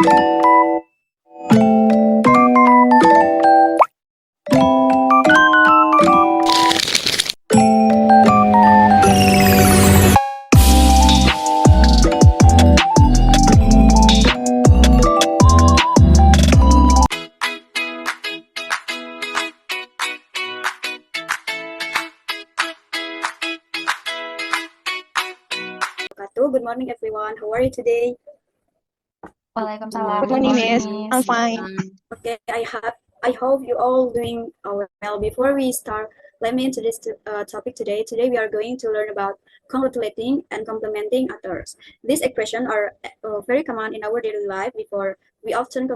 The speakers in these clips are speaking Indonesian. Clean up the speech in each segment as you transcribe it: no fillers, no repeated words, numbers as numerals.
Good morning, everyone. How are you today? Waalaikumsalam. Good morning, Miss. Miss. I'm fine. Okay, I hope you all doing well. Before we start, let me introduce topic today. Today we are going to learn about congratulating and complimenting others. These expressions are very common in our daily life. Before we often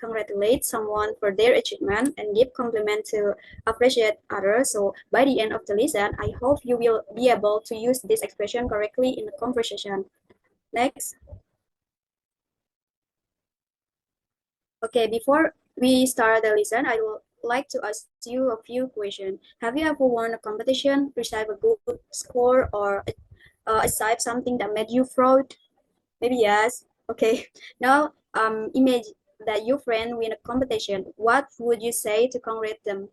congratulate someone for their achievement and give compliment to appreciate others. So by the end of the lesson, I hope you will be able to use this expression correctly in the conversation. Next. Okay, before we start the lesson, I would like to ask you a few questions. Have you ever won a competition, received a good score, or achieved something that made you proud? Maybe yes. Okay. Now, imagine that your friend win a competition. What would you say to congratulate them?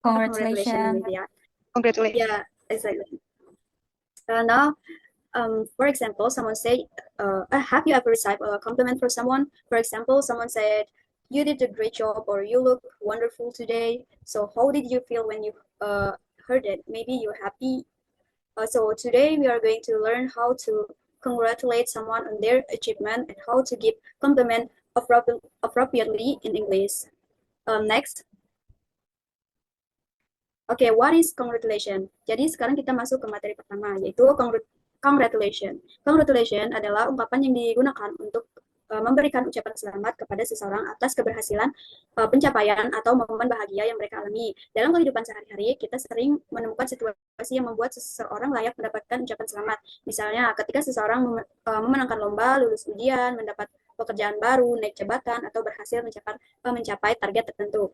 Congratulations. Maybe yeah. Congratulations. Yeah, exactly. Now, for example, someone say, have you ever received a compliment from someone? For example, someone said, you did a great job or you look wonderful today. So how did you feel when you heard it? Maybe you're happy. So today we are going to learn how to congratulate someone on their achievement and how to give compliment appropriately in English. Next. Oke, what is congratulation? Jadi sekarang kita masuk ke materi pertama, yaitu congratulation. Congratulation adalah ungkapan yang digunakan untuk memberikan ucapan selamat kepada seseorang atas keberhasilan pencapaian atau momen bahagia yang mereka alami. Dalam kehidupan sehari-hari, kita sering menemukan situasi yang membuat seseorang layak mendapatkan ucapan selamat. Misalnya, ketika seseorang memenangkan lomba, lulus ujian, mendapat pekerjaan baru, naik jabatan, atau berhasil mencapai target tertentu.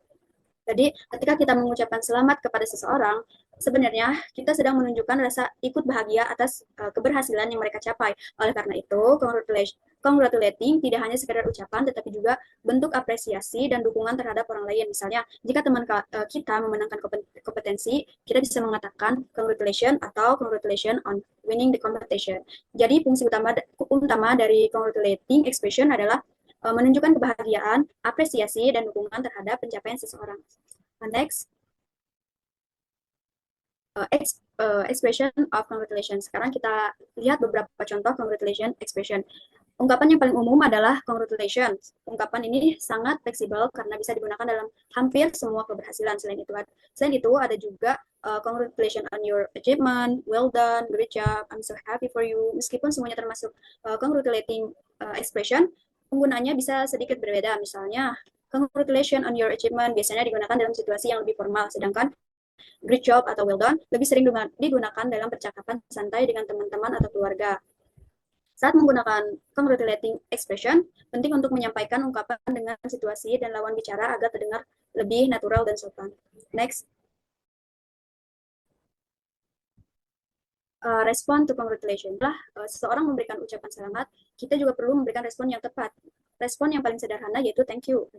Jadi, ketika kita mengucapkan selamat kepada seseorang, sebenarnya kita sedang menunjukkan rasa ikut bahagia atas keberhasilan yang mereka capai. Oleh karena itu, congratulating tidak hanya sekedar ucapan, tetapi juga bentuk apresiasi dan dukungan terhadap orang lain. Misalnya, jika teman kita memenangkan kompetensi, kita bisa mengatakan congratulations atau congratulations on winning the competition. Jadi, fungsi utama dari congratulating expression adalah menunjukkan kebahagiaan, apresiasi, dan dukungan terhadap pencapaian seseorang. Next, expression of congratulations. Sekarang kita lihat beberapa contoh congratulation expression. Ungkapan yang paling umum adalah congratulations. Ungkapan ini sangat fleksibel karena bisa digunakan dalam hampir semua keberhasilan. Selain itu ada juga congratulations on your achievement, well done, great job, I'm so happy for you. Meskipun semuanya termasuk congratulating expression, penggunaannya bisa sedikit berbeda. Misalnya, congratulations on your achievement biasanya digunakan dalam situasi yang lebih formal, sedangkan great job atau well done lebih sering digunakan dalam percakapan santai dengan teman-teman atau keluarga. Saat menggunakan congratulating expression, penting untuk menyampaikan ungkapan dengan situasi dan lawan bicara agar terdengar lebih natural dan sopan. Next. Respon to congratulations. Seseorang memberikan ucapan selamat, kita juga perlu memberikan respon yang tepat. Respon yang paling sederhana yaitu thank you.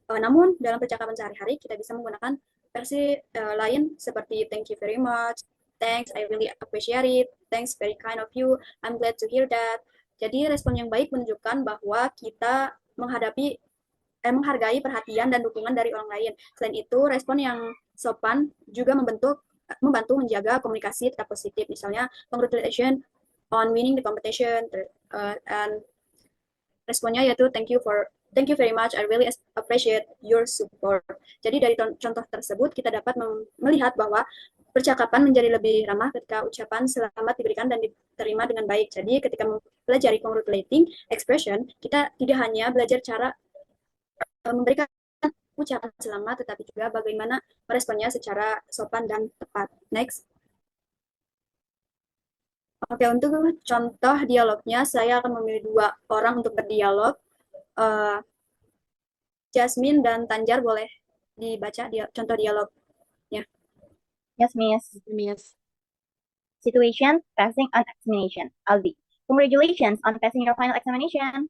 Namun dalam percakapan sehari-hari kita bisa menggunakan versi lain seperti thank you very much, thanks, I really appreciate it, thanks, very kind of you, I'm glad to hear that. Jadi respon yang baik menunjukkan bahwa kita menghargai perhatian dan dukungan dari orang lain. Selain itu, respon yang sopan juga membantu menjaga komunikasi tetap positif. Misalnya, congratulations on winning the competition, and responnya yaitu thank you very much, I really appreciate your support. Jadi dari contoh tersebut kita dapat melihat bahwa percakapan menjadi lebih ramah ketika ucapan selamat diberikan dan diterima dengan baik. Jadi ketika mempelajari congratulating expression, kita tidak hanya belajar cara memberikan ucapan selamat, tetapi juga bagaimana meresponnya secara sopan dan tepat. Next. Oke, untuk contoh dialognya, saya akan memilih 2 orang untuk berdialog. Jasmine dan Tanjar, boleh dibaca contoh dialognya. Yes, Miss. Miss. Situation, passing on examination. Aldi. Congratulations on passing your final examination.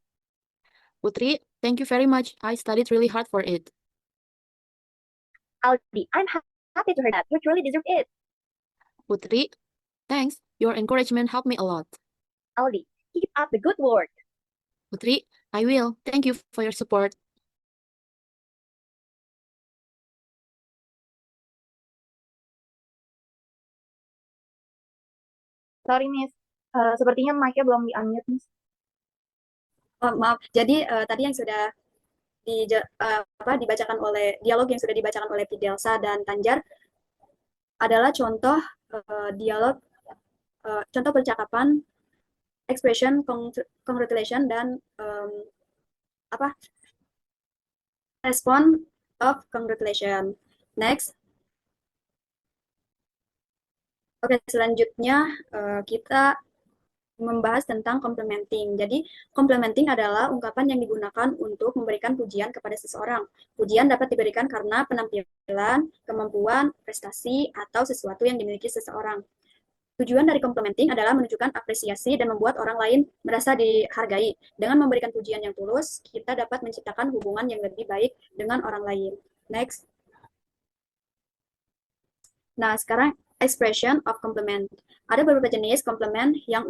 Putri, thank you very much. I studied really hard for it. Aldi, I'm happy to hear that. You truly deserve it. Putri, thanks. Your encouragement helped me a lot. Aldi, keep up the good work. Putri, I will. Thank you for your support. Sorry, Miss. Sepertinya mic-nya belum di-unmute, Miss. Maaf, jadi tadi yang sudah dibacakan oleh dialog yang sudah dibacakan oleh Fidelsa dan Tanjar adalah contoh dialog, contoh percakapan, expression, congratulation dan respon of congratulation. Next. Oke, selanjutnya kita membahas tentang complementing. Jadi, complementing adalah ungkapan yang digunakan untuk memberikan pujian kepada seseorang. Pujian dapat diberikan karena penampilan, kemampuan, prestasi, atau sesuatu yang dimiliki seseorang. Tujuan dari complementing adalah menunjukkan apresiasi dan membuat orang lain merasa dihargai. Dengan memberikan pujian yang tulus, kita dapat menciptakan hubungan yang lebih baik dengan orang lain. Next. Nah, sekarang expression of compliment. Ada beberapa jenis komplement yang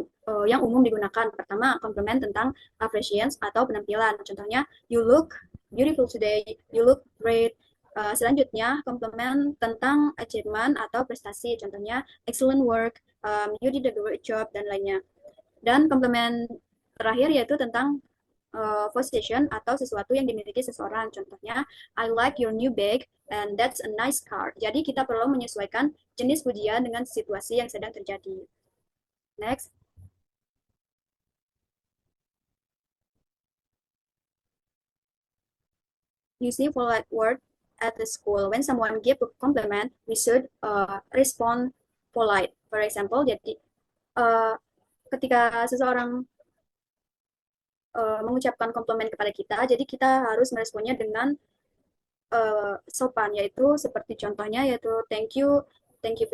umum digunakan. Pertama, komplement tentang appreciation atau penampilan. Contohnya, you look beautiful today, you look great. Selanjutnya, komplement tentang achievement atau prestasi. Contohnya, excellent work, you did a great job, dan lainnya. Dan komplement terakhir yaitu tentang possession atau sesuatu yang dimiliki seseorang. Contohnya, I like your new bag and that's a nice car. Jadi kita perlu menyesuaikan jenis pujian dengan situasi yang sedang terjadi. Next. Using polite word at the school. When someone give a compliment, we should respond polite. For example, jadi ketika seseorang mengucapkan komplimen kepada kita, jadi kita harus meresponnya dengan sopan, yaitu seperti contohnya yaitu thank you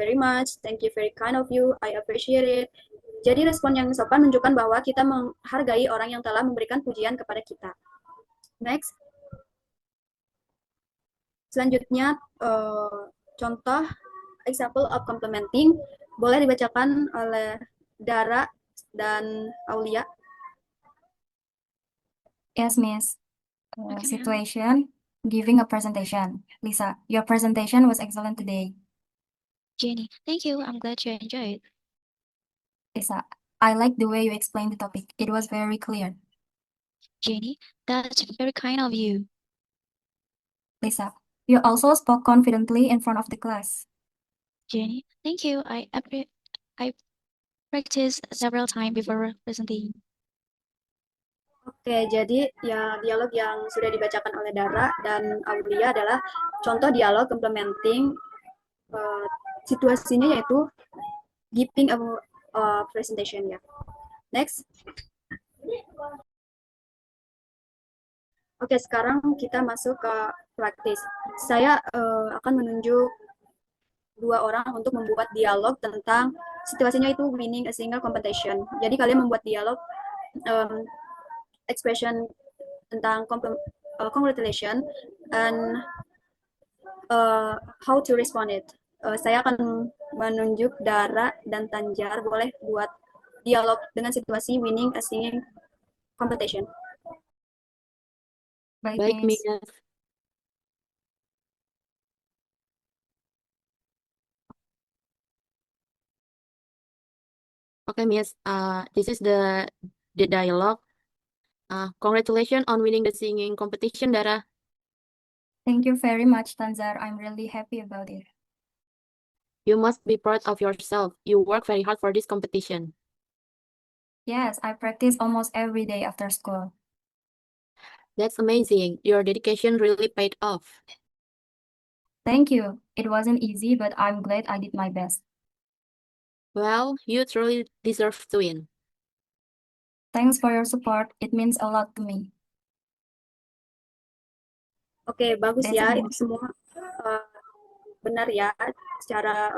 very much, thank you very kind of you, I appreciate it. Jadi respon yang sopan menunjukkan bahwa kita menghargai orang yang telah memberikan pujian kepada kita. Next. Selanjutnya contoh example of complimenting boleh dibacakan oleh Dara dan Aulia. Yes, Miss. Situation, giving a presentation. Lisa, your presentation was excellent today. Jenny, thank you. I'm glad you enjoyed. Lisa, I like the way you explained the topic. It was very clear. Jenny, that's very kind of you. Lisa, you also spoke confidently in front of the class. Jenny, thank you. I practiced several times before presenting. Oke, jadi ya dialog yang sudah dibacakan oleh Dara dan Aulia adalah contoh dialog complementing. Situasinya yaitu giving a presentation ya. Next. Oke, sekarang kita masuk ke praktis. Saya akan menunjuk dua orang untuk membuat dialog tentang situasinya itu winning a single competition. Jadi kalian membuat dialog expression tentang congratulation and how to respond it. Saya akan menunjuk Dara dan Tanjar, boleh buat dialog dengan situasi winning a singing competition. Baik, Miss. Okay, Miss. This is the dialogue. Congratulations on winning the singing competition, Dara. Thank you very much, Tanzar. I'm really happy about it. You must be proud of yourself. You work very hard for this competition. Yes, I practice almost every day after school. That's amazing. Your dedication really paid off. Thank you. It wasn't easy, but I'm glad I did my best. Well, you truly deserve to win. Thanks for your support. It means a lot to me. Oke, bagus That's ya. it. Itu semua benar ya. Secara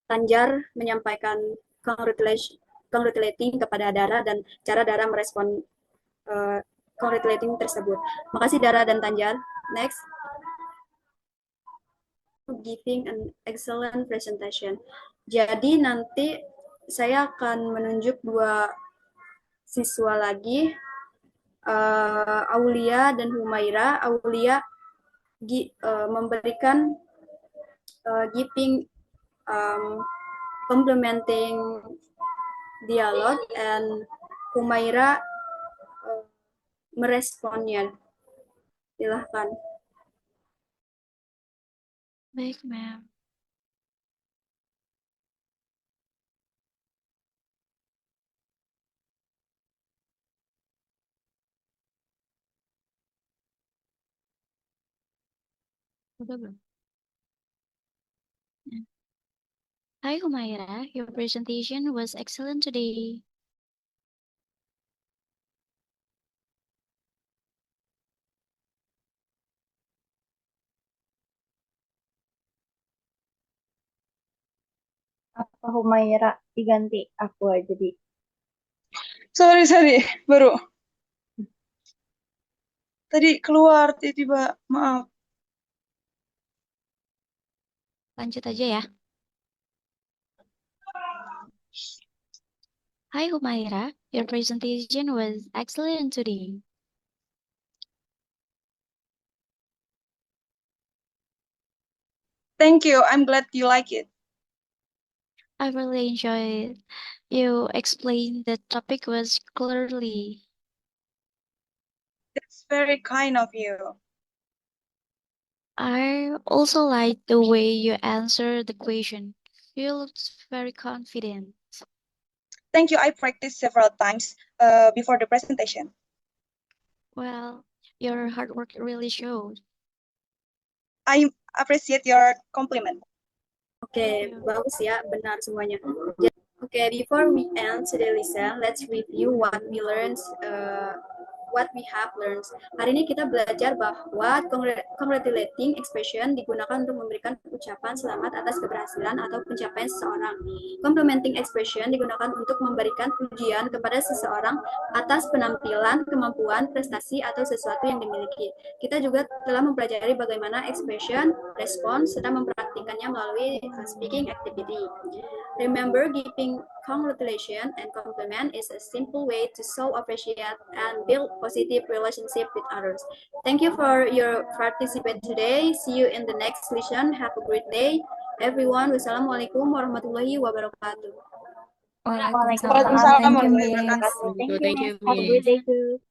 Tanjar menyampaikan congratulating kepada Dara dan cara Dara merespon congratulating tersebut. Makasih Dara dan Tanjar. Next. Giving an excellent presentation. Jadi nanti saya akan menunjuk 2 siswa lagi, Aulia dan Humaira. Aulia memberikan giving complementing dialog, and Humaira meresponnya. Silahkan. Baik, ma'am. Udah belum? Hi, Humaira. Your presentation was excellent today. Apa Humaira diganti aku aja di. Sorry, baru. Tadi keluar tiba-tiba, maaf. Lanjut aja ya. Hi, Humaira. Your presentation was excellent today. Thank you. I'm glad you like it. I really enjoyed you explained the topic was clearly. That's very kind of you. I also like the way you answered the question. You looked very confident. Thank you. I practiced several times before the presentation. Well, your hard work really showed. I appreciate your compliment. Oke, bagus ya, benar semuanya. Oke, before we end today's lesson, let's review what we have learned. Hari ini kita belajar bahwa congratulating expression digunakan untuk memberikan ucapan selamat atas keberhasilan atau pencapaian seseorang. Complimenting expression digunakan untuk memberikan pujian kepada seseorang atas penampilan, kemampuan, prestasi, atau sesuatu yang dimiliki. Kita juga telah mempelajari bagaimana expression, respons, serta mempraktikkannya melalui speaking activity. Remember, giving congratulations and compliment is a simple way to show appreciation and build positive relationship with others. Thank you for your participation today. See you in the next lesson. Have a great day, everyone. Wassalamualaikum warahmatullahi wabarakatuh. Waalaikumsalam. Waalaikumsalam Thank you, warahmatullahi Miss. wabarakatuh. Thank you, Thank you, Miss. Have a Miss. good day too.